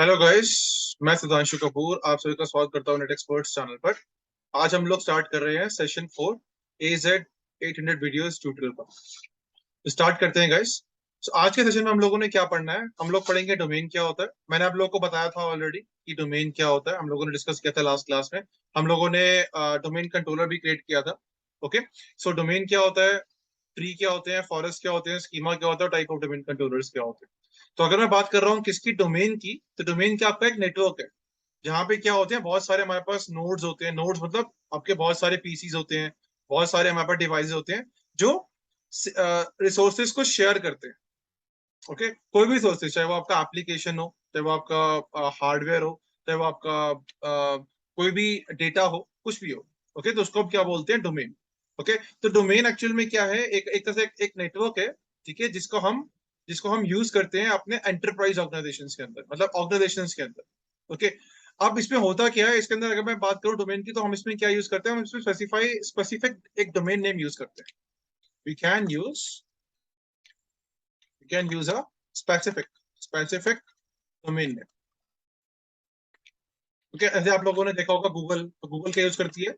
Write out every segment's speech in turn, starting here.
Hello guys. मैं सुधांशु कपूर आप सभी का स्वागत करता हूँ नेट एक्सपर्ट्स चैनल पर। आज हम लोग स्टार्ट कर रहे हैं सेशन 4 AZ 800 वीडियोस ट्यूटोरियल पर। तो स्टार्ट करते हैं गाइस। तो आज के सेशन में हम लोगों ने क्या पढ़ना है, हम लोग पढ़ेंगे डोमेन क्या होता है। मैंने आप लोगों को बताया था ऑलरेडी कि डोमेन क्या होता है, हम लोगों ने डिस्कस किया था लास्ट क्लास में। हम लोगों ने डोमेन कंट्रोलर भी क्रिएट किया था। ओके, सो डोमेन क्या होता है, ट्री क्या होते हैं, फॉरेस्ट क्या होते हैं, स्कीमा क्या होता है, टाइप ऑफ डोमेन कंट्रोलर्स क्या होते हैं। तो अगर मैं बात कर रहा हूँ किसकी, डोमेन की, तो डोमेन क्या आपका एक नेटवर्क है जहाँ पे क्या होते हैं, बहुत सारे हमारे पास नोड्स होते हैं। नोड्स मतलब आपके बहुत सारे पीसीज होते हैं, बहुत सारे हमारे पास डिवाइसेस होते हैं जो रिसोर्सेज को शेयर करते हैं। ओके, कोई भी रिसोर्सेज, चाहे वो आपका एप्लीकेशन हो, चाहे वो आपका हार्डवेयर हो, चाहे वो आपका कोई भी डेटा हो, कुछ भी हो। ओके, तो उसको हम क्या बोलते हैं, डोमेन। ओके, तो डोमेन एक्चुअल में क्या है, एक तरह से एक नेटवर्क है, ठीक है, जिसको हम यूज करते हैं अपने एंटरप्राइज ऑर्गेनाइजेशन के अंदर, मतलब ऑर्गेनाइजेशन के अंदर। ओके, अब इसमें होता क्या है, इसके अंदर अगर मैं बात करूं डोमेन की, तो हम इसमें क्या यूज करते हैं, हम इसमें स्पेसिफिक एक डोमेन नेम यूज करते हैं। We can use we can use a specific domain name. Okay, ऐसे आप लोगों ने देखा होगा गूगल, तो गूगल क्या यूज करती है,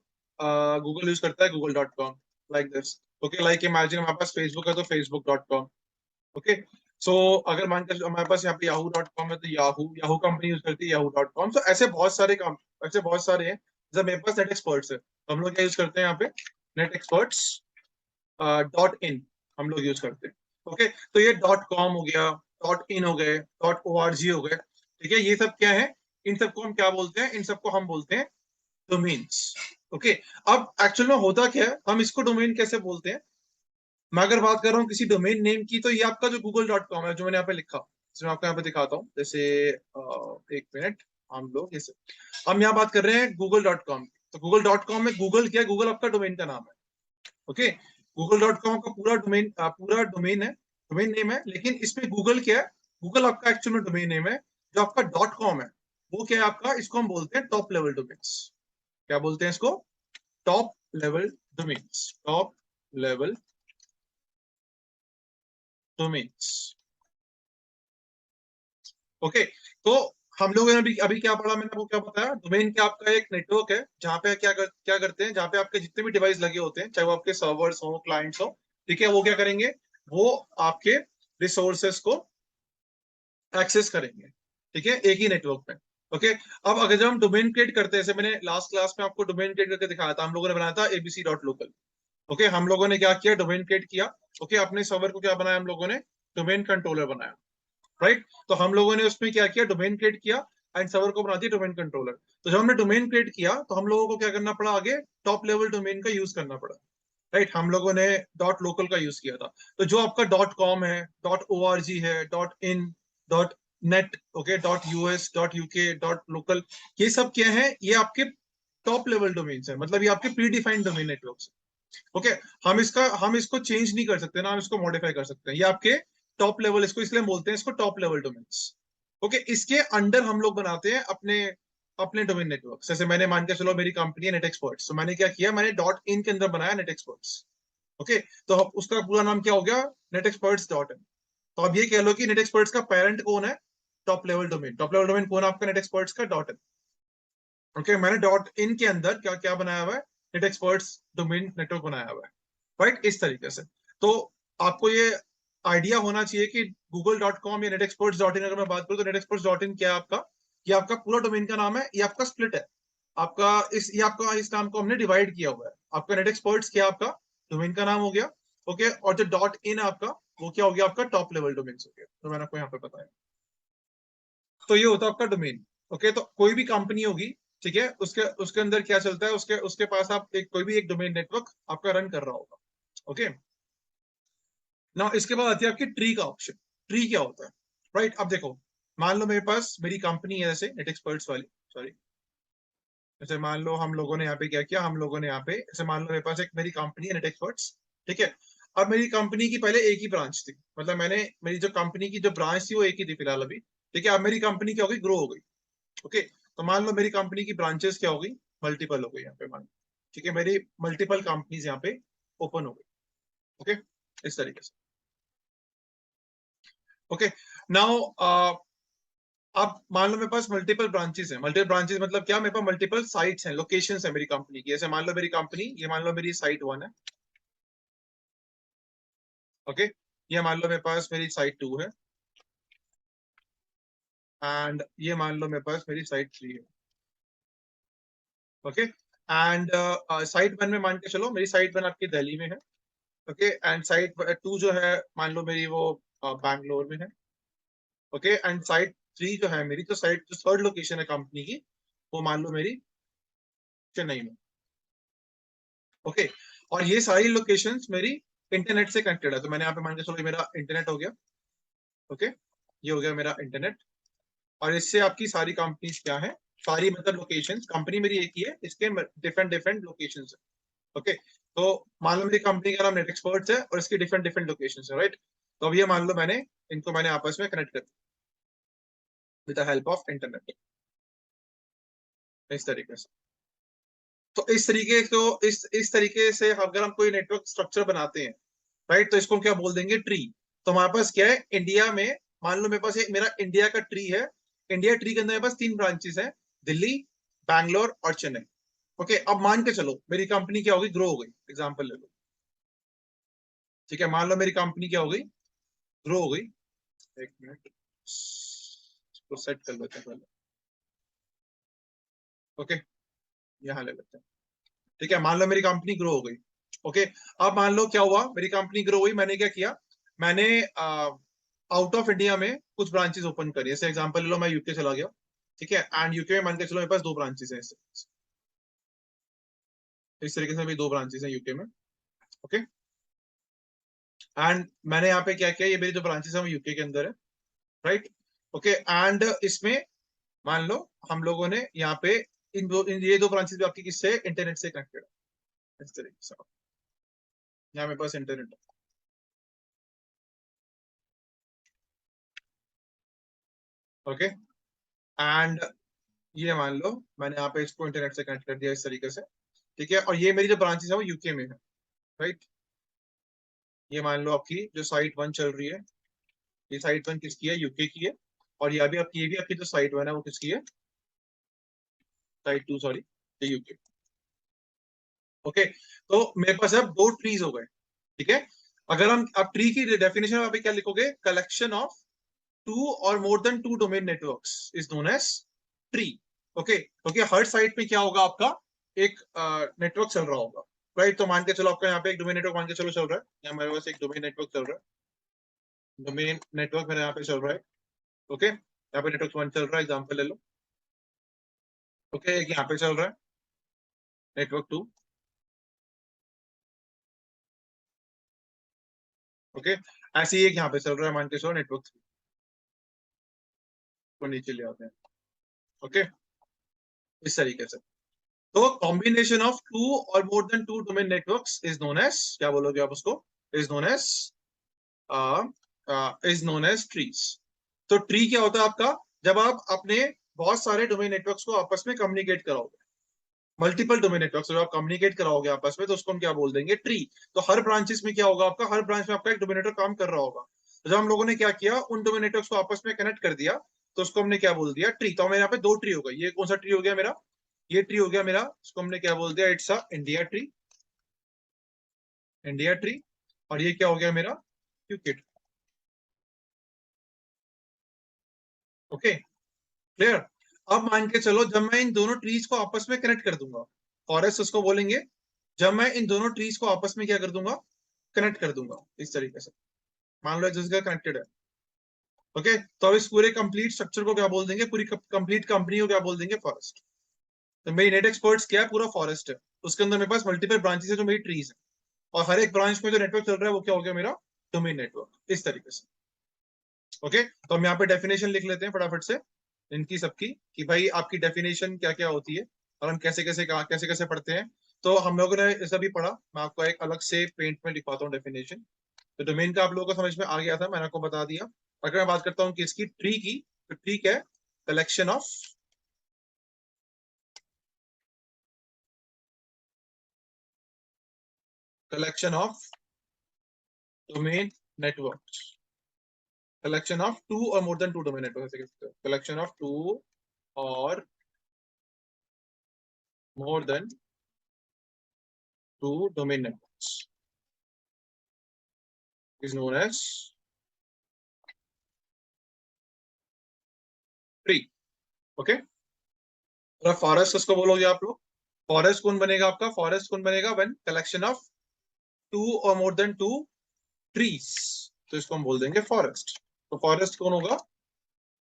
गूगल यूज करता है google.com, like this. Okay, like imagine हमारे पास फेसबुक है तो facebook.com। ओके, सो अगर मान कर हमारे पास यहाँ पे yahoo.com है तो याहू याहू कंपनी यूज करती है yahoo.com। तो ऐसे बहुत सारे काम, ऐसे बहुत सारे हैं। जब मेरे पास नेट एक्सपर्ट्स है तो हम लोग क्या यूज करते हैं यहाँ पे, नेट एक्सपर्ट्स .in हम लोग यूज करते हैं। ओके, तो ये .com हो गया, .in हो गए, .org हो गए, ठीक है, ये सब क्या है, इन सबको हम क्या बोलते हैं, इन सबको हम बोलते हैं डोमेन्स। ओके, अब एक्चुअल में होता क्या है, हम इसको डोमेन कैसे बोलते हैं। मैं अगर बात कर रहा हूँ किसी डोमेन नेम की, तो ये आपका जो google.com है, जो मैंने यहाँ पे लिखा, इसमें आपको यहाँ पे दिखाता हूँ, जैसे एक मिनट, हम लोग जैसे हम यहाँ बात कर रहे हैं google.com। तो google.com में गूगल क्या है, गूगल आपका डोमेन का नाम है। ओके, google.com का पूरा डोमेन है, डोमेन नेम है, लेकिन इसमें गूगल क्या है, गूगल आपका एक्चुअल में डोमेन नेम है। जो आपका .com है वो क्या है आपका, इसको हम बोलते हैं टॉप लेवल डोमेन्स। क्या बोलते हैं इसको, top level domains, top level domains. Okay, तो हम लोगों ने अभी अभी क्या पढ़ा, मैंने आपको क्या बताया, डोमेन क्या आपका एक नेटवर्क है जहाँ पे क्या करते हैं, जहाँ पे आपके जितने भी डिवाइस लगे होते हैं, चाहे वो आपके सर्वर्स हो, क्लाइंट्स हो, ठीक है, वो क्या करेंगे, वो आपके रिसोर्सेस को एक्सेस करेंगे, ठीक है, एक ही नेटवर्क में। ओके, अब अगर जब हम डोमेन क्रिएट करते हैं, जैसे मैंने लास्ट क्लास में आपको डोमेन क्रिएट करके दिखाया था, हम लोगों ने बनाया था abc.local। ओके, हम लोगों ने क्या किया, डोमेन क्रिएट किया। ओके, अपने सर्वर को क्या बनाया हम लोगों ने, डोमेन कंट्रोलर बनाया, राइट। तो हम लोगों ने उसमें क्या किया, डोमेन क्रिएट किया एंड सर्वर को बना दिया डोमेन कंट्रोलर। तो जब हमने डोमेन क्रिएट किया तो हम लोगों को क्या करना पड़ा, आगे टॉप लेवल डोमेन का यूज करना पड़ा, राइट। हम लोगों ने डॉट लोकल का यूज किया था। तो जो आपका .com है, .org है, .in, .net, okay, .us, .uk, .local, ये सब क्या है, ये आपके टॉप लेवल डोमेन्स है, मतलब ये आपके pre defined domain networks. Okay, हम इसको चेंज नहीं कर सकते ना, हम इसको मॉडिफाई कर सकते हैं, ये आपके टॉप लेवल, इसको इसलिए बोलते हैं इसको टॉप लेवल डोमेन्स। ओके, इसके अंडर हम लोग बनाते हैं अपने अपने डोमेन नेटवर्क। जैसे मैंने मान के चलो मेरी कंपनी है नेट एक्सपर्ट्स, तो मैंने क्या किया, मैंने .in के अंदर बनाया नेट एक्सपर्ट्स। ओके, तो उसका पूरा नाम क्या हो गया, नेट एक्सपर्ट्स .in। तो अब ये कह लो कि नेट एक्सपर्ट्स का पेरेंट कौन है, top level domain. Top level domain कौन है आपका, नेट एक्सपर्ट्स का .in। ओके, मैंने .in के अंदर क्या क्या बनाया हुआ है, नेट एक्सपर्ट्स डोमेन नेटवर्क बनाया हुआ है, राइट, इस तरीके से। तो आपको ये आइडिया होना चाहिए कि google.com या नेट एक्सपर्ट्स .in, अगर मैं बात करूं तो नेट एक्सपर्ट्स .in क्या है आपका, ये आपका पूरा डोमेन का नाम है, ये आपका स्प्लिट है। ये आपका इस नाम को हमने डिवाइड किया हुआ है। आपका नेट एक्सपर्ट्स क्या आपका डोमेन का नाम हो गया, ओके, और जो .in है आपका, वो क्या हो गया आपका टॉप लेवल डोमेन हो गया। तो मैंने आपको यहाँ पे बताया। तो ये होता है आपका डोमेन। ओके, तो कोई भी कंपनी होगी, ठीक है, उसके उसके अंदर क्या चलता है, उसके उसके पास आप एक कोई भी एक डोमेन नेटवर्क आपका रन कर रहा होगा। ओके, ना इसके बाद आती है आपकी ट्री का ऑप्शन। ट्री क्या होता है, राइट। अब देखो, मान लो मेरे पास मेरी कंपनी है, जैसे नेट एक्सपर्ट्स वाली, सॉरी, जैसे मान लो हम लोगों ने यहाँ पे क्या किया, हम लोगों ने यहाँ पे, जैसे मान लो मेरे पास एक मेरी कंपनी है नेट एक्सपर्ट्स, ठीक है। अब मेरी कंपनी की पहले एक ही ब्रांच थी, मतलब मैंने मेरी जो कंपनी की जो ब्रांच थी वो एक ही थी फिलहाल अभी, ठीक है। अब मेरी कंपनी क्या हो गई, ग्रो हो गई। ओके, तो मान लो मेरी कंपनी की ब्रांचेस क्या हो गई, मल्टीपल हो गई यहाँ पे, मान, ठीक है, मेरी मल्टीपल कंपनीज यहाँ पे ओपन हो गई। ओके, इस तरीके से। ओके, नाउ अब मान लो मेरे पास मल्टीपल ब्रांचेस हैं, मल्टीपल ब्रांचेस मतलब क्या, मेरे पास मल्टीपल साइट्स हैं, लोकेशंस है मेरी कंपनी की। ऐसे मान लो मेरी कंपनी, ये मान लो मेरी साइट 1 है, ओके, ये मान लो मेरे पास मेरी साइट 2 है, एंड ये मान लो मेरे पास मेरी साइट 3 है, ओके। एंड साइट 1 में मान के चलो मेरी साइट 1 आपकी दिल्ली में है, ओके। एंड साइट 2 जो है मान लो मेरी वो बैंगलोर में है, ओके। एंड साइट 3 जो है मेरी, तो साइट जो थर्ड लोकेशन है कंपनी की, वो मान लो मेरी चेन्नई में, ओके। और ये सारी लोकेशंस मेरी इंटरनेट से कनेक्टेड है, तो मैंने यहाँ पे मान के चलो ये मेरा इंटरनेट हो गया, ओके, ये हो गया मेरा इंटरनेट। और इससे आपकी सारी कंपनीज क्या है, सारी मतलब लोकेशंस, कंपनी मेरी एक ही है, इसके डिफरेंट डिफरेंट लोकेशंस है, ओके। तो मान लो मेरी कंपनी का नाम नेट एक्सपर्ट्स है और इसकी डिफरेंट डिफरेंट लोकेशंस है, राइट। तो अब ये मान लो मैंने इनको मैंने आपस में कनेक्ट कर दिया with the help of internet, इस तरीके से। तो इस तरीके से अगर हम कोई नेटवर्क स्ट्रक्चर बनाते हैं, राइट, तो इसको क्या बोल देंगे, ट्री। तो हमारे पास क्या है इंडिया में, मान लो मेरे पास एक मेरा इंडिया का ट्री है, इंडिया ट्री के अंदर मेरे पास 3 ब्रांचेस हैं, दिल्ली, बैंगलोर और चेन्नई, ओके। अब मान के चलो मेरी कंपनी क्या होगी, ग्रो हो गई, एग्जांपल ले लो, ठीक है। मान लो मेरी कंपनी क्या हो गई, ग्रो हो गई। एक मिनट, इसको सेट कर लेते हैं पहले, ओके, यहाँ ले लेते हैं, ठीक है। मान लो मेरी कंपनी ग्रो हो गई, ओके। अब मान लो क्या हुआ, मेरी कंपनी ग्रो हुई, मैंने क्या किया, मैंने आउट ऑफ इंडिया में कुछ ब्रांचेस ओपन करी। जैसे एग्जांपल ले लो, मैं यूके चला गया, ठीक है। एंड यूके में मान के चलो मेरे पास 2 ब्रांचेस हैं, इस तरीके से भी 2 ब्रांचेस हैं यूके में, ओके। एंड मैंने यहाँ पे क्या किया, ये मेरी जो ब्रांचेस है वो यूके के अंदर है, राइट, ओके। एंड इसमें मान लो हम लोगों ने यहाँ पे ये 2 ब्रांचेस भी आपकी किससे, इंटरनेट से कनेक्टेड है, इस तरीके से। यहाँ मेरे पास इंटरनेट है, ओके। एंड ये मान लो मैंने यहाँ पे इसको इंटरनेट से कनेक्ट कर दिया इस तरीके से, ठीक है। और ये मेरी जो ब्रांचेस है वो यूके में है, राइट। ये मान लो आपकी जो साइट 1 चल रही है, ये साइट 1 किसकी है, यूके की है। और ये भी आपकी जो साइट 1 है वो किसकी है, साइट 2 सॉरी, ये यूके, ओके। तो मेरे पास अब 2 ट्रीज हो गए, ठीक है। अगर हम अब ट्री की डेफिनेशन में क्या लिखोगे, collection of 2 or more than 2 domain networks is known as tree, okay. क्योंकि हर साइट पे क्या होगा आपका, एक नेटवर्क चल रहा होगा, राइट। तो मान के चलो आपका यहाँ पे एक डोमेन नेटवर्क मान के चलो चल रहा है, यहाँ मेरे पास एक डोमेन नेटवर्क चल रहा है, डोमेन नेटवर्क मेरे यहाँ पे चल रहा है, ओके। यहाँ पे नेटवर्क 1 चल रहा है, एग्जाम्पल ले लो, ओके। एक यहाँ पे चल रहा है नेटवर्क 2, ओके। ऐसे ही एक यहाँ पे चल रहा है, मान के चलो नेटवर्क 3 को नीचे ले आते हैं, ओके, इस तरीके से। तो combination of 2 or more than 2 domain networks is known as, क्या बोलोगे आप उसको, इज नोन एज ट्रीज। तो ट्री क्या होता है आपका, जब आप अपने बहुत सारे डोमेन नेटवर्क्स को आपस में कम्युनिकेट कराओगे, मल्टीपल डोमेन नेटवर्क्स जब आप कम्युनिकेट कराओगे आपस में, तो उसको हम क्या बोल देंगे, ट्री। तो हर ब्रांचेस में क्या होगा आपका, हर ब्रांच में आपका एक डोमेन नेटवर्क काम कर रहा होगा। तो जब हम लोगों ने क्या किया, उन डोमेन नेटवर्क्स को आपस में कनेक्ट कर दिया, तो उसको हमने क्या बोल दिया, ट्री। तो मेरे यहाँ पे 2 ट्री हो गए, ये कौन सा ट्री हो गया मेरा, ये ट्री हो गया मेरा, इसको हमने क्या बोल दिया, it's a India tree, India tree. और ये क्या हो गया मेरा, यूके, ओके, क्लियर। अब मान के चलो जब मैं इन दोनों ट्रीज को आपस में कनेक्ट कर दूंगा, फॉरेस्ट उसको बोलेंगे, जब मैं इन दोनों ट्रीज को आपस में क्या कर दूंगा, कनेक्ट कर दूंगा इस तरीके से, मान लो जिसका कनेक्टेड है, ओके। तो अब इस पूरे कंप्लीट स्ट्रक्चर को क्या बोल देंगे, पूरी कंप्लीट कंपनी को क्या बोल देंगे, फॉरेस्ट। तो मेरी नेट एक्सपर्ट्स क्या है, पूरा फॉरेस्ट है, उसके अंदर मेरे पास मल्टीपल ब्रांचेस है जो मेरी ट्रीज है, और हर एक ब्रांच में जो नेटवर्क चल रहा है वो क्या हो गया मेरा, डोमेन नेटवर्क, इस तरीके से, ओके। तो हम यहाँ पे डेफिनेशन लिख लेते हैं फटाफट से इनकी सबकी, कि भाई आपकी डेफिनेशन क्या क्या होती है, और हम कैसे कैसे पढ़ते हैं। तो हम लोगों ने ऐसा भी पढ़ा, मैं आपको एक अलग से पेंट में लिखवाता हूँ डेफिनेशन। तो डोमेन का आप लोगों को समझ में आ गया था, मैंने आपको बता दिया। अगर मैं बात करता हूँ कि इसकी ट्री की, तो ट्री क्या है, collection of, collection of domain network, collection of two or more than two domain network, collection of two or more than two domain networks is known as tree. Okay, forest किसको बोलोगे आप लोग? Forest कौन बनेगा आपका? Forest कौन बनेगा? When collection of two or more than to trees, तो इसको हम बोल देंगे फॉरेस्ट। तो फॉरेस्ट कौन होगा?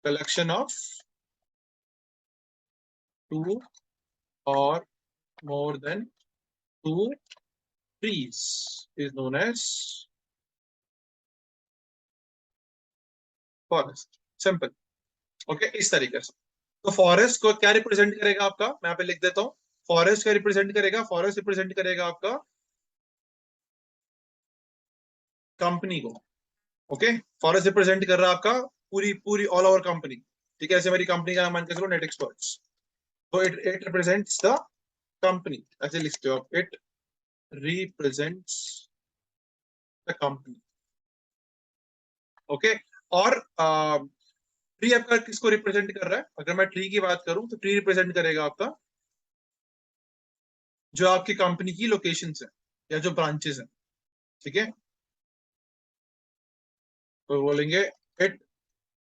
कलेक्शन ऑफ टू और more than two trees is known as forest। Simple. Okay, इस तरीके से। तो फॉरेस्ट को क्या रिप्रेजेंट करेगा आपका? मैं यहाँ पे लिख देता हूँ। फॉरेस्ट क्या रिप्रेजेंट करेगा? फॉरेस्ट रिप्रेजेंट करेगा आपका कंपनी को। ओके, फॉरेस्ट रिप्रेजेंट कर रहा है आपका पूरी पूरी ऑल ओवर कंपनी। ठीक है, ऐसे मेरी कंपनी का नाम मान के चलो नेट एक्सपर्ट्स, तो इट रिप्रेजेंट्स द कंपनी, ऐसे लिखते हो आप, it represents the company. Okay, और ट्री आपका किसको रिप्रेजेंट कर रहा है? अगर मैं ट्री की बात करूं तो ट्री रिप्रेजेंट करेगा आपका जो आपकी कंपनी की लोकेशंस है या जो ब्रांचेस हैं। ठीक है, तो बोलेंगे it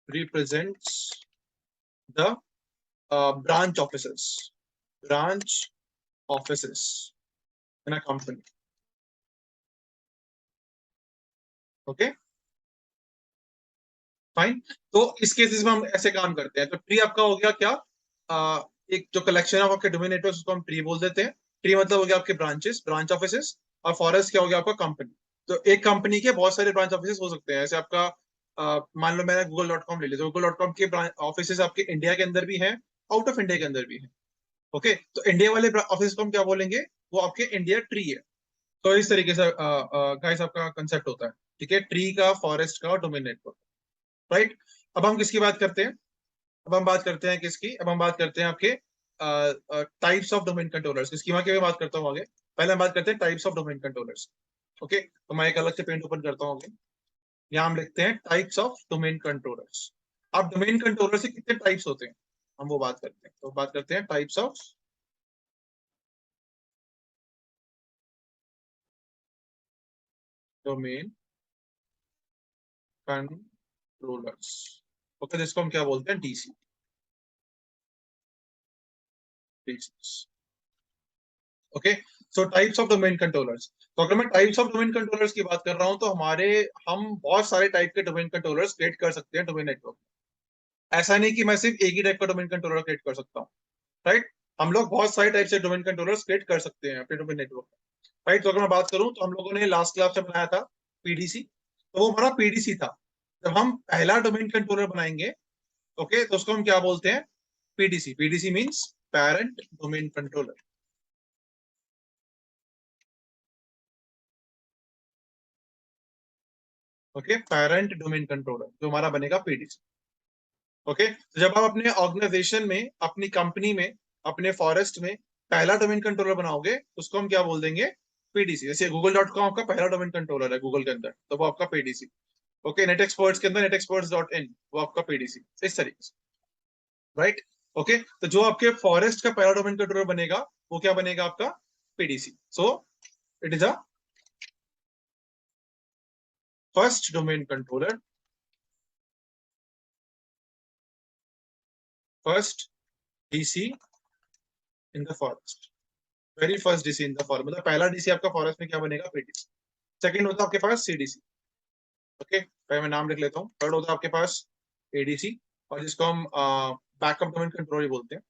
represents the branch offices, branch offices in a company. Okay, fine. तो इस केसेस में हम ऐसे काम करते हैं। तो ट्री आपका हो गया क्या? एक जो कलेक्शन ऑफ आपके डोमेन नेटवर्क, उसको हम ट्री बोल देते हैं। ट्री मतलब हो गया आपके ब्रांचेस, ब्रांच ऑफिसेस। और फॉरेस्ट क्या हो गया आपका? कंपनी। तो एक कंपनी के बहुत सारे ब्रांच ऑफिसेस हो सकते हैं। ऐसे आपका मान लो मैंने google.com ले लिया, तो google.com के ऑफिसेस आपके इंडिया के अंदर भी हैं, आउट ऑफ इंडिया के अंदर भी हैं। ओके, तो इंडिया वाले ऑफिस को हम क्या बोलेंगे? वो आपके इंडिया ट्री है। तो इस तरीके से गाइस आपका कंसेप्ट होता है। ठीक है, ट्री का, फॉरेस्ट का और डोमेन नेटवर्क। राइट। अब हम किसकी बात करते हैं? अब हम बात करते हैं किसकी? अब हम बात करते हैं आपके टाइप्स ऑफ डोमेन कंट्रोलर्स की। स्कीमा की मैं बात करता हूँ आगे। पहले हम बात करते हैं types of domain controllers. Okay, तो मैं एक अलग से पेंट ओपन करता हूँ आगे। यहाँ हम लिखते हैं टाइप्स ऑफ डोमेन कंट्रोलर्स। अब डोमेन कंट्रोलर से कितने टाइप्स होते हैं हम वो बात करते हैं। तो बात करते हैं types of domain controllers. Okay, जिसको हम क्या बोलते हैं? DC. Okay, so types of domain controllers. तो अगर मैं टाइप्स ऑफ डोमेन कंट्रोलर्स की बात कर रहा हूं, तो हम बहुत सारे टाइप के डोमेन कंट्रोलर्स क्रिएट कर सकते हैं डोमेन नेटवर्क। ऐसा नहीं कि मैं सिर्फ एक ही टाइप का डोमेन कंट्रोलर क्रिएट कर सकता हूँ। राइट, हम लोग बहुत सारे टाइप से डोमेन कंट्रोलर्स क्रिएट कर सकते हैं अपने डोमेन नेटवर्क में। राइट, तो अगर मैं बात करूं तो हम लोगों ने लास्ट क्लास में बनाया था पीडीसी, तो वो हमारा पीडीसी था। जब हम पहला डोमेन कंट्रोलर बनाएंगे, ओके, तो उसको हम क्या बोलते हैं? PDC. PDC means parent domain controller. Okay, parent domain controller जो हमारा बनेगा पीडीसी। ओके, तो जब आप अपने ऑर्गेनाइजेशन में, अपनी कंपनी में, अपने फॉरेस्ट में पहला डोमेन कंट्रोलर बनाओगे, तो उसको हम क्या बोल देंगे? पीडीसी। जैसे google.com आपका पहला डोमेन कंट्रोलर है गूगल के अंदर, तो वो आपका पीडीसी। ओके, नेट एक्सपर्ट्स के अंदर नेट एक्सपर्ट्स.in, वो आपका पीडीसी। इस तरीके से। राइट। ओके, तो जो आपके फॉरेस्ट का पहला डोमेन कंट्रोलर बनेगा, वो क्या बनेगा आपका? PDC. So it is a first domain controller, first DC in the forest. Very first DC in the forest, मतलब पहला डीसी आपका फॉरेस्ट में क्या बनेगा? पीडीसी। सेकंड होता है आपके पास सीडीसी। ओके, पहले मैं नाम लिख लेता हूँ। थर्ड होता है आपके पास एडीसी, और जिसको हम बैकअप डोमेन कंट्रोलर बोलते हैं।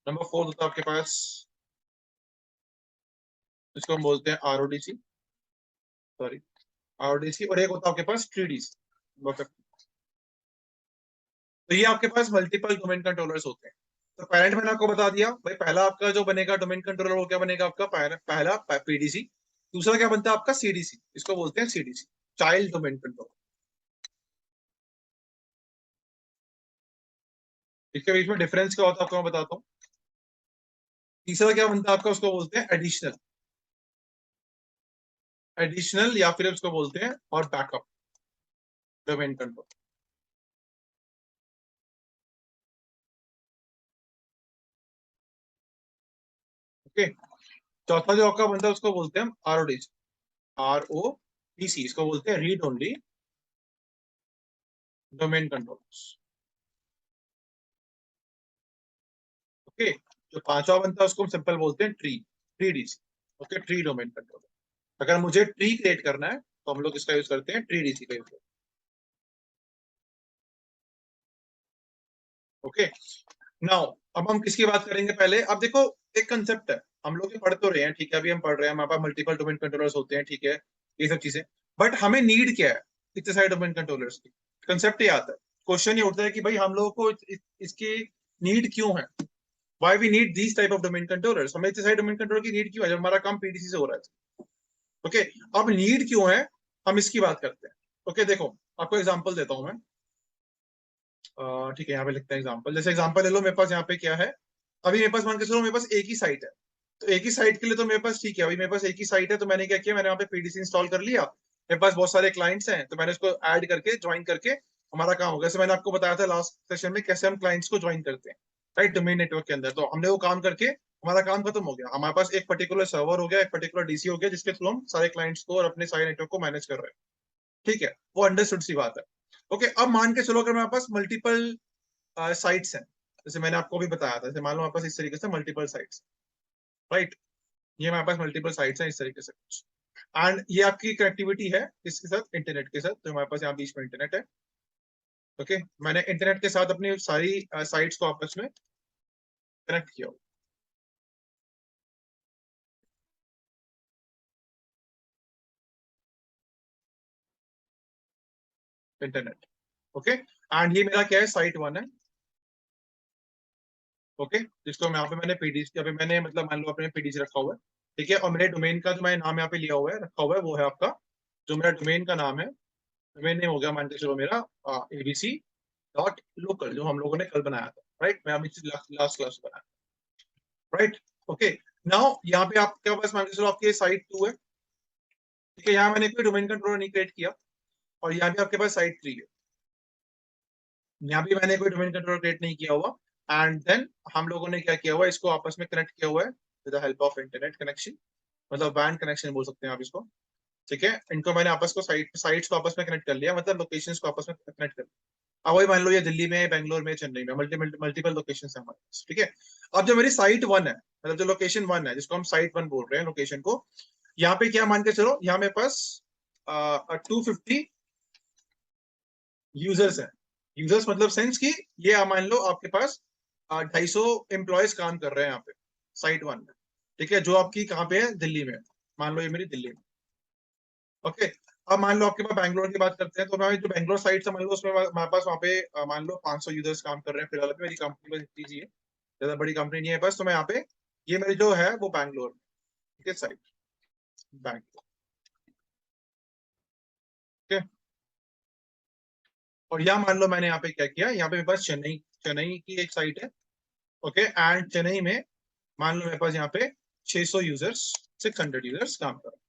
नंबर फोर्थ होता है आपके पास, जिसको हम बोलते हैं आरओडीसी, सॉरी आरओडीसी। और एक होता है आपके पास थ्रीडीसी। तो ये आपके पास मल्टीपल डोमेन कंट्रोलर्स होते हैं। तो पेरेंट मैंने आपको बता दिया भाई, पहला आपका जो बनेगा डोमेन कंट्रोलर, वो क्या बनेगा आपका? पहला पीडीसी। दूसरा क्या बनता है आपका? सीडीसी। इसको बोलते हैं सीडीसी, चाइल्ड डोमेन कंट्रोलर। इसके बीच में डिफरेंस क्या होता है आपको मैं बताता हूँ। तीसरा क्या बनता है आपका? उसको बोलते हैं एडिशनल, एडिशनल या फिर उसको बोलते हैं और बैकअप डोमेन कंट्रोल। ओके, चौथा जो आपका बनता है उसको बोलते हैं RODC, RODC, इसको बोलते हैं read only domain controllers. Okay, जो पांचवा बनता है उसको हम सिंपल बोलते हैं tree DC. Okay, tree domain controller. अगर मुझे ट्री क्रिएट करना है तो हम लोग इसका यूज करते हैं, ट्री डीसी का यूज करते हैं। ओके, नाउ अब हम किसकी बात करेंगे पहले। अब देखो, एक कंसेप्ट है, हम लोग ये पढ़ तो रहे हैं, ठीक है, अभी हम पढ़ रहे हैं, हमारे पास मल्टीपल डोमेन कंट्रोलर्स होते हैं, ठीक है, ये सब चीजें, बट हमें नीड क्या है इतने सारे डोमेन कंट्रोलर्स की। कंसेप्ट ये आता है, क्वेश्चन ये उठता है कि भाई हम लोगों को इसकी नीड क्यों है, why we need these type of domain controllers, हमें इतने सारे डोमेन कंट्रोलर की नीड क्यों है जब हमारा काम पीडीसी से हो रहा है। ओके, अब नीड क्यों है, हम इसकी बात करते हैं। ओके, देखो आपको एग्जांपल देता हूं मैं। ठीक है, यहाँ पे लिखते हैं एग्जांपल। जैसे एग्जांपल ले लो, मेरे पास यहाँ पे क्या है, अभी मेरे पास मान के चलो मेरे पास एक ही साइट है, तो एक ही साइट के लिए तो मेरे पास ठीक है, अभी मेरे पास एक ही साइट है, तो मैंने क्या किया, मैंने यहाँ पे पीडीसी इंस्टॉल कर लिया, मेरे पास बहुत सारे क्लाइंट्स हैं, तो मैंने उसको ऐड करके ज्वाइन करके हमारा काम हो गया। जैसे मैंने आपको बताया था लास्ट सेशन में कैसे हम क्लाइंट्स को ज्वाइन करते हैं, राइट, डोमेन नेटवर्क के अंदर, तो हमने वो काम करके हमारा काम खत्म हो गया, हमारे पास एक पर्टिकुलर सर्वर हो गया, एक पर्टिकुलर डीसी हो गया, जिसके थ्रू हम सारे क्लाइंट्स को और अपने सारे नेटवर्क को मैनेज कर रहे हैं। ठीक है, वो अंडरस्टूड सी बात है। ओके, अब मान के चलो अगर मेरे पास मल्टीपल साइट्स हैं, जैसे मैंने आपको भी बताया था, जैसे मान लो हमारे पास इस तरीके से मल्टीपल साइट्स, राइट, ये हमारे पास मल्टीपल साइट्स हैं इस तरीके से कुछ, एंड ये आपकी कनेक्टिविटी है इसके साथ, इंटरनेट के साथ, तो हमारे पास यहाँ बीच में इंटरनेट है। ओके, मैंने इंटरनेट के साथ अपनी सारी साइट्स को आपस में कनेक्ट किया इंटरनेट। ओके, एंड ये मेरा क्या है, साइट वन है। ओके, जिसको मैं यहाँ पे मैंने पीडीसी, अभी मैंने मतलब मान लो अपने पीडीसी रखा हुआ है, ठीक है, और मेरे डोमेन का जो मैं नाम यहाँ पे लिया हुआ है, रखा हुआ है, वो है आपका, जो मेरा डोमेन का नाम है, डोमेन नेम हो गया मान के चलो मेरा ABC.local, जो हम लोगों ने कल बनाया था, राइट, मैं अभी लास्ट क्लास बनाया, राइट। ओके, नाउ यहाँ पे आपके पास मान के चलो आपकी साइट टू है, ठीक है, यहाँ मैंने कोई डोमेन कंट्रोलर नहीं क्रिएट किया, और यहाँ पे आपके पास साइट थ्री है, यहाँ भी मैंने कोई डोमेन कंट्रोलर क्रिएट नहीं किया हुआ, एंड देन हम लोगों ने क्या किया हुआ है, इसको आपस में कनेक्ट किया हुआ है with the help of internet connection, मतलब वैन कनेक्शन बोल सकते हैं आप इसको। ठीक है, इनको मैंने आपस को साइट्स को आपस में कनेक्ट कर लिया, मतलब लोकेशंस को आपस में कनेक्ट कर लिया। अब वही मान लो ये दिल्ली में, बेंगलोर में, चेन्नई में, मल्टीपल लोकेशन है हमारे पास, ठीक है। अब जो मेरी साइट वन है, मतलब जो लोकेशन वन है, जिसको हम साइट वन बोल रहे हैं लोकेशन को, यहाँ पे क्या मान के चलो, यहाँ मेरे पास 250 यूजर्स हैं। यूजर्स मतलब सेंस की, ये मान लो आपके पास 250 एम्प्लॉयज काम कर रहे हैं यहाँ पे साइट वन में, ठीक है, जो आपकी कहाँ पे है, दिल्ली में, मान लो ये मेरी दिल्ली में। ओके, अब मान लो आपके पास बैंगलोर की बात करते हैं, तो मैं जो बैंगलोर साइट से मान लो उसमें हमारे पास वहाँ पे मान लो 500 यूजर्स काम कर रहे हैं फिलहाल, मेरी कंपनी बस इतनी सी है, ज्यादा बड़ी कंपनी नहीं है, बस तो मैं यहाँ पे, ये मेरी जो है वो बैंगलोर में, ठीक है, साइट बैंगलोर। ठीक है, और यहाँ मान लो मैंने यहाँ पे क्या किया, यहाँ पे मेरे पास चेन्नई, चेन्नई की एक साइट है। ओके, एंड चेन्नई में मान लो मेरे पास यहाँ पे 600 यूजर्स, 600 यूजर्स काम कर रहे हैं।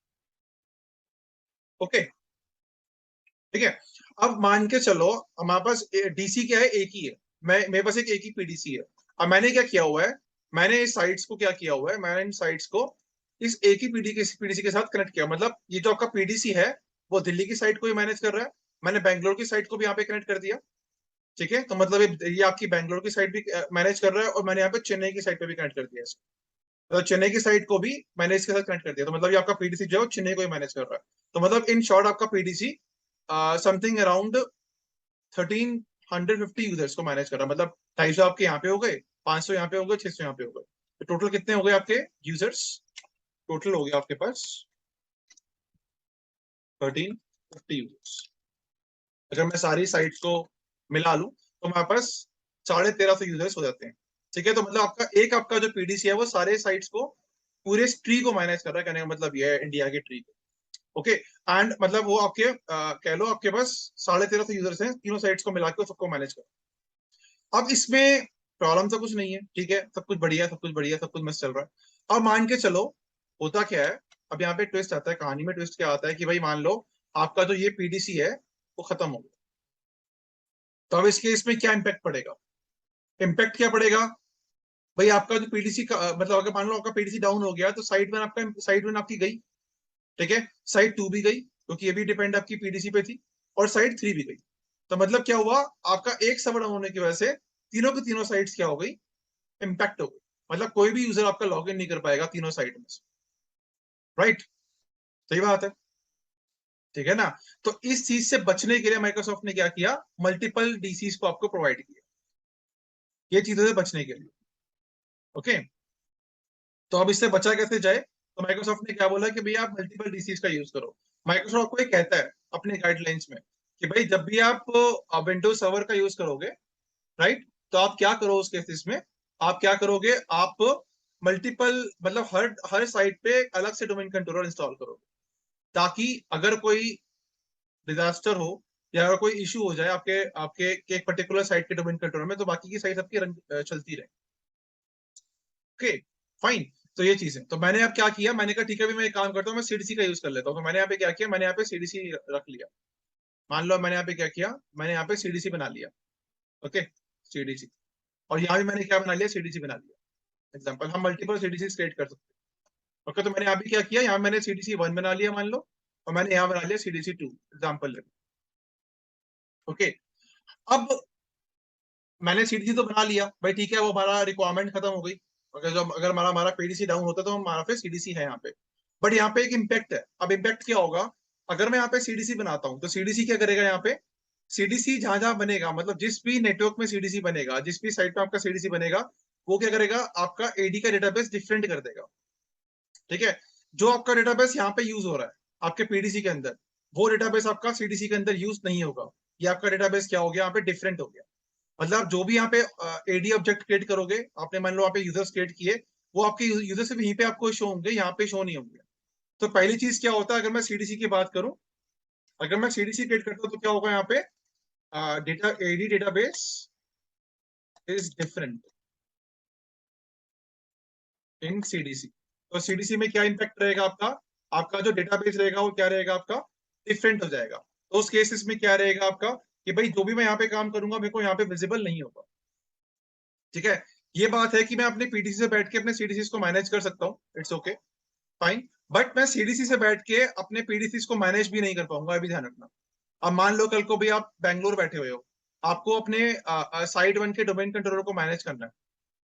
ओके, ठीक है, अब मान के चलो हमारे पास डीसी क्या है, एक ही है, मैं मेरे पास एक ही पीडीसी है। अब मैंने क्या किया हुआ है, मैंने इस साइट्स को क्या किया हुआ है, मैंने इन साइट्स को इस एक ही पीडीसी के साथ कनेक्ट किया, मतलब ये जो आपका पीडीसी है वो दिल्ली की साइट को ही मैनेज कर रहा है, मैंने बैंगलोर की साइट को भी यहाँ पे कनेक्ट कर दिया। ठीक है, तो मतलब ये आपकी बैंगलोर की साइट भी मैनेज कर रहा है, और मैंने यहाँ पे चेन्नई की साइट पे भी कनेक्ट कर दिया इसको, तो चेन्नई की साइट को भी मैंने इसके साथ कनेक्ट कर दिया, तो मतलब ये आपका पीडीसी जो है चेन्नई को ही मैनेज कर रहा है। तो मतलब इन शॉर्ट आपका पीडीसी समथिंग अराउंड 1350 यूजर्स को मैनेज कर रहा है, मतलब 250 आपके यहाँ पे हो गए, 500 यहाँ पे हो गए, 600 यहाँ पे हो गए, तो टोटल कितने हो गए आपके यूजर्स, टोटल हो गया आपके पास 1350 यूजर्स। अगर मैं सारी साइट्स को मिला लूं तो मेरे पास 1350 यूजर्स हो जाते हैं। ठीक है, तो मतलब आपका एक आपका जो पीडीसी है वो सारे साइट्स को, पूरे ट्री को मैनेज कर रहा है, कहने का मतलब ये है इंडिया के ट्री को। ओके, एंड मतलब वो आपके कह लो आपके पास 1350 यूजर्स हैं, तीनों साइट्स को मिला के सबको मैनेज कर। अब इसमें प्रॉब्लम तो कुछ नहीं है, ठीक है, सब कुछ बढ़िया, सब कुछ बढ़िया, सब कुछ मस्त चल रहा है। अब मान के चलो होता क्या है, अब यहाँ पे ट्विस्ट आता है, कहानी में ट्विस्ट क्या आता है कि भाई मान लो आपका जो ये पीडीसी है वो खत्म हो गया, तो अब इस केस में क्या इम्पैक्ट पड़ेगा, इम्पैक्ट क्या पड़ेगा, भाई आपका जो पीडीसी का मतलब अगर मान लो आपका पीडीसी डाउन हो गया तो साइड वन आपकी गई, ठीक है, साइड टू भी गई क्योंकि ये भी डिपेंड आपकी पीडीसी पे थी, और साइड थ्री भी गई। तो मतलब क्या हुआ, आपका एक सर्वर डाउन होने की वजह से तीनों की तीनों साइट्स क्या हो गई, इम्पैक्ट हो गई। मतलब कोई भी यूजर आपका लॉग इन नहीं कर पाएगा तीनों साइट में से। राइट, सही बात है, ठीक है ना। तो इस चीज से बचने के लिए माइक्रोसॉफ्ट ने क्या किया, मल्टीपल डीसीज को आपको प्रोवाइड किया, ये चीजों से बचने के लिए। ओके, तो अब इससे बचा कैसे जाए, तो माइक्रोसॉफ्ट ने क्या बोला कि भैया आप मल्टीपल डीसीज का यूज करो। माइक्रोसॉफ्ट को ये कहता है अपने गाइडलाइंस में कि भाई जब भी आप विंडोज सर्वर का यूज करोगे, राइट, तो आप क्या करो उस केसेस में, आप क्या करोगे, आप मल्टीपल मतलब हर हर साइट पे अलग से डोमेन कंट्रोलर इंस्टॉल करोगे, ताकि अगर कोई डिजास्टर हो या अगर कोई इशू हो जाए आपके आपके एक पर्टिकुलर साइट के डोमेन कंट्रोलर में, तो बाकी की साइट आपकी चलती रहे। Okay, fine. तो ये चीज है, तो मैंने अब क्या किया, मैंने कहा ठीक है, अभी मैं एक काम करता हूँ, मैं सीडीसी का यूज कर लेता हूँ। तो मैंने यहाँ पे क्या किया, मैंने यहाँ पे सीडीसी रख लिया। मान लो मैंने यहाँ पे क्या किया, मैंने यहाँ पे सीडीसी बना लिया। ओके, सीडीसी, और यहाँ भी मैंने क्या बना लिया, सीडीसी बना लिया। एग्जाम्पल, हम मल्टीपल सीडीसी क्रिएट कर सकते हैं। ओके, तो मैंने यहाँ पे क्या किया, यहाँ मैंने सीडीसी वन बना लिया मान लो, और मैंने यहाँ बना लिया सीडीसी टू, एग्जाम्पल। ओके, अब मैंने सीडीसी तो बना लिया भाई, ठीक है, वो हमारा रिक्वायरमेंट खत्म हो गई। अगर हमारा हमारा पीडीसी डाउन होता तो हमारा पे सीडीसी है यहाँ पे। बट यहाँ पे एक इम्पैक्ट है। अब इम्पैक्ट क्या होगा, अगर मैं यहाँ पे सीडीसी बनाता हूँ तो सीडीसी क्या करेगा, यहाँ पे सीडीसी जहां जहां बनेगा, मतलब जिस भी नेटवर्क में सीडीसी बनेगा, जिस भी साइट पे आपका सीडीसी बनेगा, वो क्या करेगा, आपका एडी का डेटाबेस डिफरेंट कर देगा। ठीक है, जो आपका डेटाबेस यहाँ पे यूज हो रहा है आपके पीडीसी के अंदर, वो डेटाबेस आपका सीडीसी के अंदर यूज नहीं होगा। ये आपका डेटाबेस क्या हो गया, यहाँ पे डिफरेंट हो गया। मतलब जो भी यहाँ पे एडी ऑब्जेक्ट क्रिएट करोगे आपने, मान लो यहाँ पे यूजर्स क्रिएट किए, वो आपके यूजर से यहीं पे आपको शो होंगे, यहाँ पे शो नहीं होंगे। तो पहली चीज क्या होता है, अगर मैं सीडीसी की बात करूं, अगर मैं सीडीसी क्रिएट करता हूँ तो क्या होगा, यहाँ पे data AD database is different in CDC. तो सीडीसी में क्या इंपैक्ट रहेगा आपका, आपका जो डेटाबेस रहेगा वो क्या रहेगा आपका, डिफरेंट हो जाएगा। तो उस केसेस में क्या रहेगा आपका, कि भाई जो भी मैं यहाँ पे काम करूंगा मेरे को यहाँ पे विजिबल नहीं होगा। ठीक है, ये बात है कि मैं अपने पीडीसी से बैठ के अपने सीडीसी को मैनेज कर सकता हूँ, इट्स ओके, फाइन। बट मैं सीडीसी से बैठ के अपने पीडीसी को मैनेज भी नहीं कर पाऊंगा, अभी ध्यान रखना। अब मान लो कल को भी आप बैंगलोर बैठे हुए हो, आपको अपने साइड वन के डोमेन कंट्रोलर को मैनेज करना है।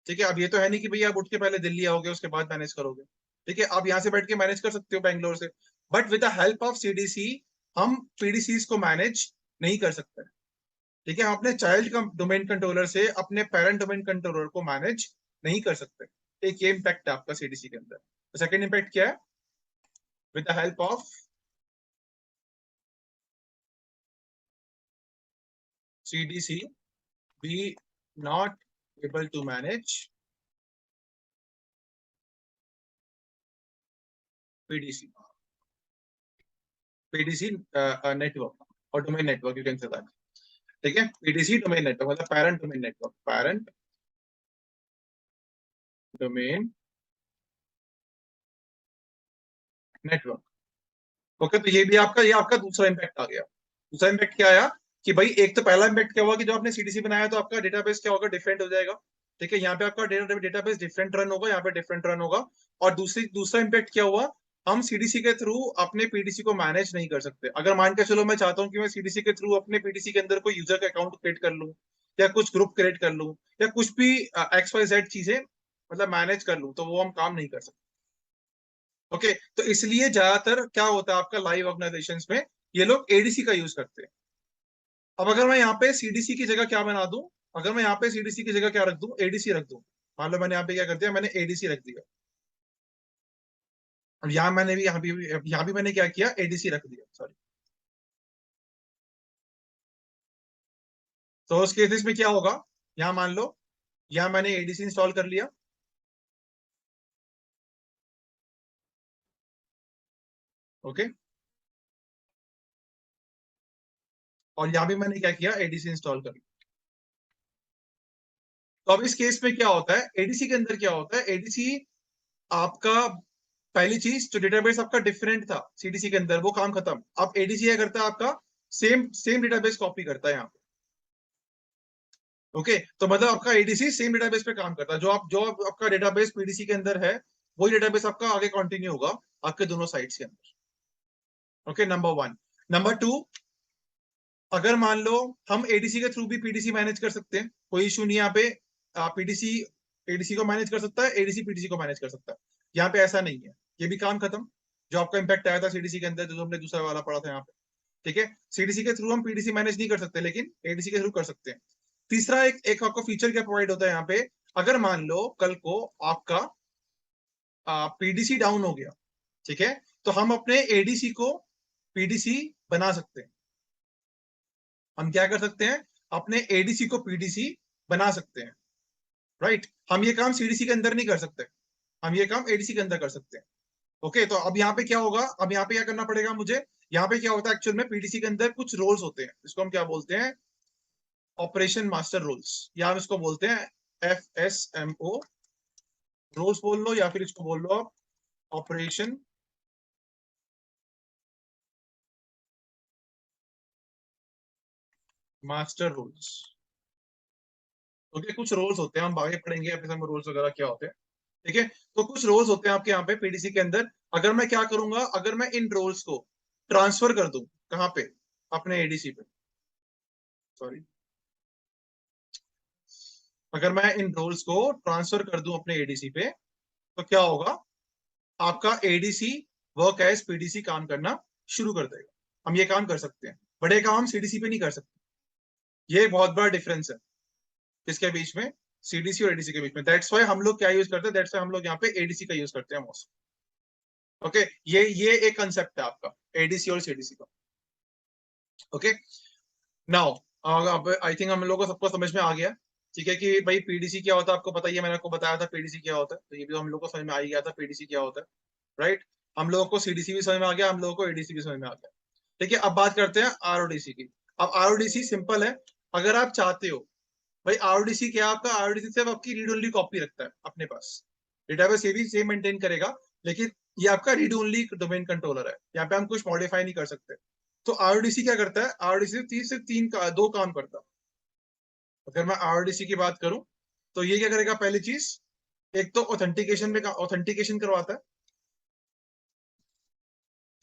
ठीक है, अब ये तो है नहीं कि भैया आप उठ के पहले दिल्ली आओगे उसके बाद मैनेज करोगे। ठीक है, आप यहाँ से बैठ के मैनेज कर सकते हो बैंगलोर से, but with the help of CDC हम पीडीसीज को मैनेज नहीं कर सकते। ठीक है, हम अपने चाइल्ड का डोमेन कंट्रोलर से अपने पेरेंट डोमेन कंट्रोलर को मैनेज नहीं कर सकते। एक ये इम्पैक्ट है आपका सीडीसी के अंदर। तो सेकंड इम्पैक्ट क्या है, with the help of CDC we not able to manage PDC, PDC network or domain network, you can say that. ठीक है, पीडीसी डोमेन नेटवर्क मतलब parent domain network, parent domain network. Okay, तो ये आपका दूसरा impact आ गया। दूसरा impact क्या आया, कि भाई एक तो पहला इम्पैक्ट क्या हुआ कि जो आपने सीडीसी बनाया तो आपका डेटाबेस क्या होगा, डिफरेंट हो जाएगा। ठीक है, यहाँ पे आपका डेटाबेस डिफरेंट रन होगा, यहाँ पे डिफरेंट रन होगा। और दूसरा इम्पैक्ट क्या हुआ, हम सीडीसी के थ्रू अपने पीडीसी को मैनेज नहीं कर सकते। अगर मान के चलो मैं चाहता हूँ कि मैं सीडीसी के थ्रू अपने पीडीसी के अंदर कोई यूजर का अकाउंट क्रिएट कर लूँ, या कुछ ग्रुप क्रिएट कर लूँ, या कुछ भी XYZ चीजें मतलब मैनेज कर लूँ, तो वो हम काम नहीं कर सकते। ओके, तो इसलिए ज्यादातर क्या होता है आपका लाइव ऑर्गेनाइजेशन में, ये लोग एडीसी का यूज करते हैं। अब अगर मैं यहाँ पे सीडीसी की जगह क्या बना दूं, अगर मैं यहाँ पे सीडीसी की जगह क्या रख दूं, एडीसी रख दूं। मान लो मैंने यहाँ पे क्या कर दिया, मैंने एडीसी रख दिया। अब यहाँ भी मैंने क्या किया, एडीसी रख दिया, सॉरी। तो उस केसेस में क्या होगा, यहाँ मान लो यहाँ मैंने एडीसी इंस्टॉल कर लिया। ओके, और यहाँ भी मैंने क्या किया, एडीसी इंस्टॉल कर लिया। तो अब इस केस में क्या होता है, एडीसी के अंदर क्या होता है, एडीसी आपका पहली चीज जो डेटाबेस आपका डिफरेंट था सीडीसी के अंदर, वो काम खत्म। अब एडीसी क्या करता है आपका, सेम सेम डेटाबेस कॉपी करता है यहाँ पे। ओके, तो मतलब आपका एडीसी सेम डेटाबेस पे काम करता है, आपका डेटाबेस पीडीसी के अंदर है, वही डेटाबेस आपका आगे कंटिन्यू होगा आपके दोनों साइट्स के अंदर। Okay, number one. Number two, अगर मान लो हम एडीसी के थ्रू भी पीडीसी मैनेज कर सकते हैं, कोई इशू नहीं यहाँ पे। पीडीसी एडीसी को मैनेज कर सकता है, एडीसी पीडीसी को मैनेज कर सकता है। यहाँ पे ऐसा नहीं है, ये भी काम खत्म। जो आपका इंपैक्ट आया था सीडीसी के अंदर, जो हमने दूसरा वाला पढ़ा था यहाँ पे, ठीक है। सीडीसी के थ्रू हम पीडीसी मैनेज नहीं कर सकते, लेकिन एडीसी के थ्रू कर सकते हैं। तीसरा, एक एक आपको फीचर क्या प्रोवाइड होता है यहाँ पे, अगर मान लो कल को आपका पीडीसी डाउन हो गया, ठीक है, तो हम अपने एडीसी को पीडीसी बना सकते हैं। हम क्या कर सकते हैं, अपने एडीसी को पीडीसी बना सकते हैं, राइट। हम ये काम सीडीसी के अंदर नहीं कर सकते, हम ये काम एडीसी के अंदर कर सकते हैं। ओके, तो अब यहाँ पे क्या होगा, अब यहाँ पे क्या करना पड़ेगा मुझे। यहाँ पे क्या होता है एक्चुअल में, पीडीसी के अंदर कुछ रोल्स होते हैं, इसको हम क्या बोलते हैं, ऑपरेशन मास्टर रोल्स, या हम इसको बोलते हैं FSMO रोल्स बोल लो, या फिर इसको बोल लो आप ऑपरेशन मास्टर रोल्स। ओके, कुछ रोल्स होते हैं, हम आगे पढ़ेंगे FSMO रोल्स वगैरह क्या होते हैं, ठीक है। तो कुछ रोल्स होते हैं आपके यहाँ पे पीडीसी के अंदर। अगर मैं क्या करूंगा, अगर मैं इन रोल्स को ट्रांसफर कर दूं, कहाँ पे, अपने एडीसी पे, सॉरी, अगर मैं इन रोल्स को ट्रांसफर कर दूं अपने एडीसी पे, तो क्या होगा, आपका एडीसी वर्क एज पीडीसी काम करना शुरू कर देगा। हम ये काम कर सकते हैं, बड़े काम हम सीडीसी पे नहीं कर सकते। ये एक बहुत बड़ा डिफरेंस है किसके बीच में, सीडीसी और एडीसी के बीच में। दैट्स वाई हम लोग क्या यूज करते हैं, दैट्स वाई हम लोग यहाँ पे एडीसी का यूज करते हैं मोस्ट। ओके, ये एक कंसेप्ट है आपका एडीसी और सीडीसी का। ओके, नाउ अब आई थिंक हम लोगों को सबको समझ में आ गया, ठीक है, कि भाई पीडीसी क्या होता है, आपको बताइए, मैंने आपको बताया था पीडीसी क्या होता है, तो ये भी हम लोग को समझ में आ ही गया था पीडीसी क्या होता है, राइट। हम लोगों को सीडीसी भी समझ में आ गया, हम लोगों को एडीसी भी समझ में आ गया। ठीक है, अब बात करते हैं आरओडीसी की। अब आरओडीसी सिंपल है, अगर आप चाहते हो, भाई आरओडीसी क्या है आपका, आरओडीसी सिर्फ आपकी रीड ओनली कॉपी रखता है अपने पास, डेटाबेस ये भी सेम मेंटेन करेगा, लेकिन ये आपका रीड ओनली डोमेन कंट्रोलर है, यहाँ पे हम कुछ मॉडिफाई नहीं कर सकते। तो आरओडीसी क्या करता है, आरओडीसी तीन से तीन का दो काम करता है। अगर मैं आरओडीसी की बात करूं, तो ये क्या करेगा, पहली चीज, एक तो ऑथेंटिकेशन में ऑथेंटिकेशन करवाता है,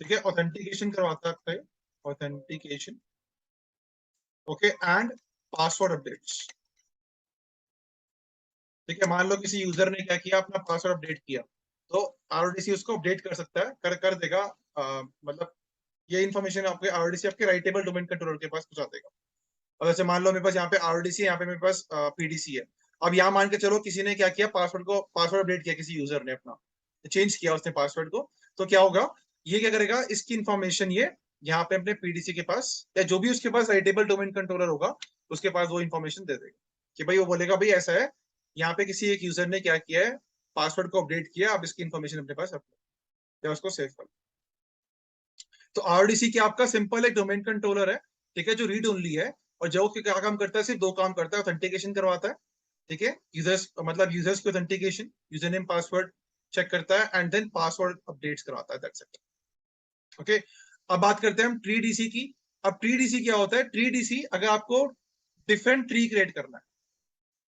ठीक है, ऑथेंटिकेशन करवाता है, authentication, okay, and password updates. ठीक है, मान लो किसी यूजर ने क्या किया, अपना पासवर्ड अपडेट किया, तो आरओडीसी उसको अपडेट कर सकता है, कर देगा। मतलब ये इन्फॉर्मेशन आपके आरओडीसी आपके राइटेबल डोमेन कंट्रोलर के पास पहुंचा देगा। और जैसे मान लो मेरे पास यहाँ पे आरओडीसी है, यहाँ पे मेरे पास पीडीसी है। अब यहाँ मान के चलो किसी ने क्या किया, पासवर्ड अपडेट किया, किसी यूजर ने अपना चेंज किया उसने पासवर्ड को, तो क्या होगा, ये क्या करेगा, इसकी इन्फॉर्मेशन ये यहाँ पे अपने पीडीसी के पास, या जो भी उसके पास राइटेबल डोमेन कंट्रोलर होगा, उसके पास वो इन्फॉर्मेशन दे देगा, कि भाई वो बोलेगा भाई ऐसा है, यहाँ पे किसी एक यूजर ने क्या किया है, पासवर्ड को अपडेट किया, अब इसकी इन्फॉर्मेशन अपने पास या उसको सेव कर। तो आरडीसी क्या आपका सिंपल एक डोमेन कंट्रोलर है, ठीक है, जो रीड ओनली है, और जो क्या काम करता है, सिर्फ दो काम करता है, ऑथेंटिकेशन करवाता है, ठीक है, यूजर्स मतलब यूजर्स की authentication, user name password check करता है, एंड देन पासवर्ड अपडेट्स करवाता है, दैट्स इट। ओके, अब बात करते हैं हम ट्री डीसी की। अब ट्री डीसी क्या होता है, ट्री डीसी अगर आपको डिफरेंट ट्री क्रिएट करना है,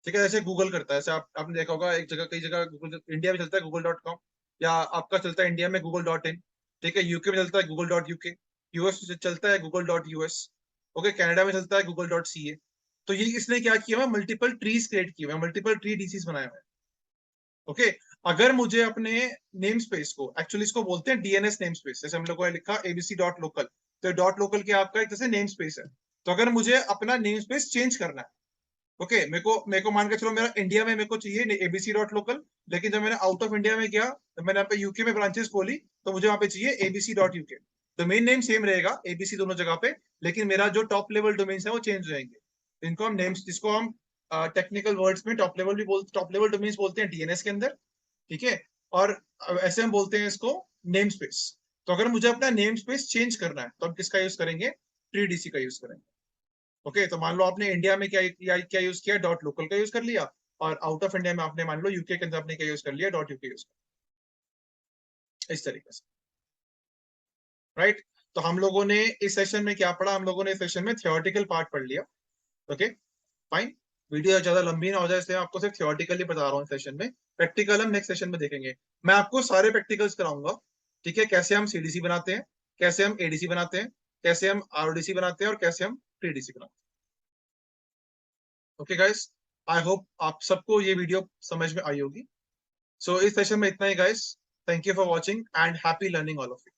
ठीक है, जैसे गूगल करता है, जैसे आपने देखा होगा एक जगह, कई जगह गूगल इंडिया में चलता है google.com, या आपका चलता है इंडिया में google.in, ठीक है, यूके में चलता है google.uk, यूएस में चलता है google.us, ओके, कनाडा में चलता है google.ca। तो ये इसने क्या किया है, मल्टीपल ट्रीज क्रिएट किए हुए हैं, मल्टीपल ट्री डीसीज बनाए हुए हैं। ओके, अगर मुझे अपने नेम स्पेस को, एक्चुअली इसको बोलते हैं डीएनएस नेम स्पेस, जैसे हम लोगों ने लिखा abc.local, तो डॉट लोकल क्या आपका एक जैसे नेम स्पेस है। तो अगर मुझे अपना नेम स्पेस चेंज करना है, ओके, मेरे को मान के चलो, मेरा इंडिया में मेरे को चाहिए abc.local, लेकिन जब मैंने आउट ऑफ इंडिया में गया, जब मैंने यहाँ पे यूके में ब्रांचेस खोली, तो मुझे वहां पे चाहिए abc.uk। डोमेन नेम सेम रहेगा एबीसी दोनों जगह पे, लेकिन मेरा जो टॉप लेवल डोमेन है वो चेंज हो जाएंगे। इनको हम नेम्स, जिसको हम टेक्निकल वर्ड्स में टॉप लेवल डोमेन्स बोलते हैं डीएनएस के अंदर, ठीक है। और ऐसे हम बोलते हैं इसको नेम स्पेस। तो अगर मुझे अपना नेम स्पेस चेंज करना है, तो हम किसका यूज करेंगे, ट्री डीसी का यूज करेंगे। ओके, तो मान लो आपने इंडिया में क्या यूज किया, डॉट लोकल का यूज कर लिया, और आउट ऑफ इंडिया में आपने मान लो यूके के अंदर आपने क्या यूज कर लिया, डॉट यूके यूज कर, इस तरीके से, राइट। तो हम लोगों ने इस सेशन में क्या पढ़ा, हम लोगों ने इस सेशन में थियोरेटिकल पार्ट पढ़ लिया, ओके, फाइन। वीडियो ज्यादा लंबी ना हो जाए, इसलिए मैं आपको सिर्फ थियोरटिकली बता रहा हूँ सेशन में। प्रैक्टिकल हम नेक्स्ट सेशन में देखेंगे। मैं आपको सारे प्रैक्टिकल्स कराऊंगा, ठीक है, कैसे हम सीडीसी बनाते हैं, कैसे हम एडीसी बनाते हैं, कैसे हम आरडीसी बनाते हैं, और कैसे हम टीडीसी बनाते हैं। ओके गाइस, आई होप आप सबको ये वीडियो समझ में आई होगी। सो इस सेशन में इतना ही guys. Thank you for watching and happy learning all of you.